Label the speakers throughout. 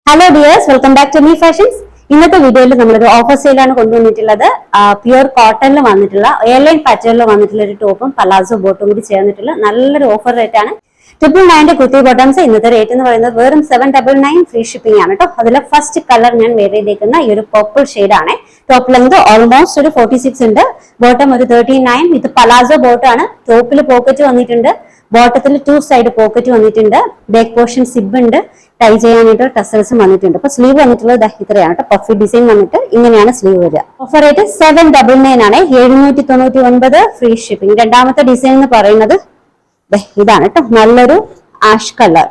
Speaker 1: Hello dears, welcome back to me fashions. ഇന്നത്തെ വീഡിയോയിൽ നമ്മളൊരു ഓഫർ സെയിലാണ് കൊണ്ടുവന്നിട്ടുള്ളത്. പ്യുവർ കോട്ടണിൽ വന്നിട്ടുള്ള എയർലൈൻ പാറ്റേണിൽ വന്നിട്ടുള്ള ഒരു ടോപ്പും പലാസോ ബോട്ടും കൂടി ചേർന്നിട്ടുള്ള നല്ലൊരു ഓഫർ റേറ്റ് ആണ്. 999 കുർത്തി ബോട്ടംസ്. ഇന്നത്തെ റേറ്റ് എന്ന് പറയുന്നത് വെറും 799 ഫ്രീ ഷിപ്പിംഗ് ആണ് കേട്ടോ. അതിലെ ഫസ്റ്റ് കളർ ഞാൻ വെയർ ചെയ്തേക്കുന്ന ഈ ഒരു പർപ്പിൾ ഷെയ്ഡ് ആണ്. ടോപ്പ് ലെങ്ത് ഓൾമോസ്റ്റ് ഒരു 46 ഉണ്ട്, ബോട്ടം ഒരു 39. ഇത് പലാസോ ബോട്ടാണ്. ടോപ്പിൽ പോക്കറ്റ് വന്നിട്ടുണ്ട്, ബോട്ടത്തിൽ 2 സൈഡ് പോക്കറ്റ് വന്നിട്ടുണ്ട്, ബാക്ക് പോർഷൻ സിബ് ഉണ്ട്, ടൈ ചെയ്യാനായിട്ട് ടസൽസും വന്നിട്ടുണ്ട്. അപ്പൊ സ്ലീവ് വന്നിട്ടുള്ളത് ഇത്രയാണ് കേട്ടോ. പഫി ഡിസൈൻ വന്നിട്ട് ഇങ്ങനെയാണ് സ്ലീവ് വരിക. ഓഫർ റേറ്റ് 799 ആണ്, 799 ഫ്രീ ഷിപ്പിംഗ്. രണ്ടാമത്തെ ഡിസൈൻ എന്ന് പറയുന്നത് ഇതാണ് കേട്ടോ. നല്ലൊരു ash colour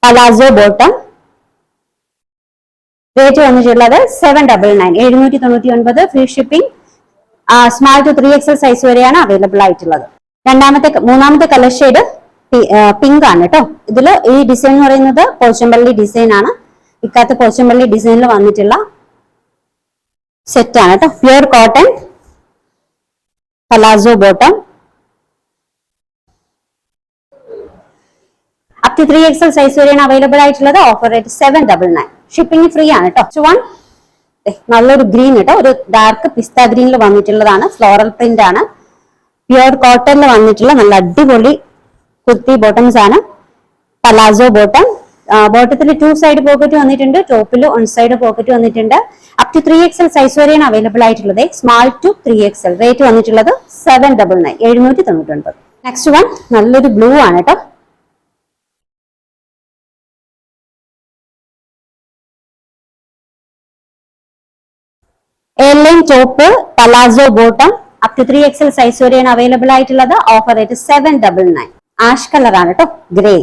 Speaker 1: palazzo bottom. Rate വന്നിട്ടുള്ളത് 799, 799 free shipping. Small to 3XL size വരെയാണ് അവൈലബിൾ ആയിട്ടുള്ളത്. മൂന്നാമത്തെ കളർ ഷെയ്ഡ് പിങ്ക് ആണ് കേട്ടോ. ഇതില് ഈ ഡിസൈൻ എന്ന് പറയുന്നത് പോച്ചമ്പള്ളി ഡിസൈൻ ആണ്. ഇക്കാലത്ത് പോച്ചമ്പള്ളി ഡിസൈനിൽ വന്നിട്ടുള്ള സെറ്റ് ആണ് കേട്ടോ. Pure cotton palazzo bottom. Up to 3XL size വരെയാണ് അവൈലബിൾ ആയിട്ടുള്ളത്. ഓഫർ റേറ്റ് 799, ഷിപ്പിംഗ് ഫ്രീ ആണ് കേട്ടോ. നല്ലൊരു ഗ്രീൻ കേട്ടോ, ഒരു ഡാർക്ക് പിസ്ത ഗ്രീനിൽ വന്നിട്ടുള്ളതാണ്. ഫ്ലോറൽ പ്രിന്റ് ആണ്. പ്യുവർ കോട്ടണിൽ വന്നിട്ടുള്ള നല്ല അടിപൊളി കുർത്തി ബോട്ടംസ് ആണ്. Palazzo bottom. ബോട്ടത്തിൽ 2 സൈഡ് പോക്കറ്റ് വന്നിട്ടുണ്ട്, ടോപ്പിൽ 1 സൈഡ് പോക്കറ്റ് വന്നിട്ടുണ്ട്. അപ് ടു 3XL സൈസ് വരെയാണ് അവൈലബിൾ ആയിട്ടുള്ളത്. Small to 3XL. റേറ്റ് വന്നിട്ടുള്ളത് 799, 799. നെക്സ്റ്റ് വൺ നല്ലൊരു ബ്ലൂ ആണ് കേട്ടോ. Airline top palazzo bottom. Up to 3XL size വരെയാണ് അവൈലബിൾ ആയിട്ടുള്ളത്. Offer rate 799. ആഷ് കളർ ആണ് കേട്ടോ, grey.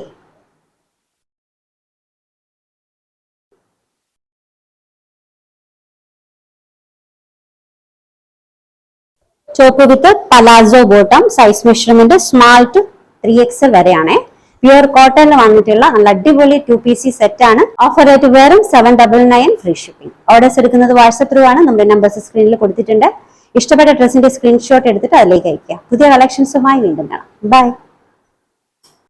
Speaker 1: Top with palazzo bottom. Size measurement small to 3XL വരെയാണ്. പ്യുവർ കോട്ടണിൽ വന്നിട്ടുള്ള നല്ല അടിപൊളി 2PC സെറ്റ് ആണ്. ഓഫർ റേറ്റ് വെറും 799 ഫ്രീ ഷിപ്പിംഗ്. ഓർഡേഴ്സ് എടുക്കുന്നത് വാട്സ്ആപ്പ് ത്രൂ ആണ്. നമ്മുടെ നമ്പേഴ്സ് സ്ക്രീനിൽ കൊടുത്തിട്ടുണ്ട്. ഇഷ്ടപ്പെട്ട ഡ്രസ്സിന്റെ സ്ക്രീൻഷോട്ട് എടുത്തിട്ട് അതിലേക്ക് അയക്കുക. പുതിയ കളക്ഷൻസുമായി വീണ്ടും കാണാം. ബൈ.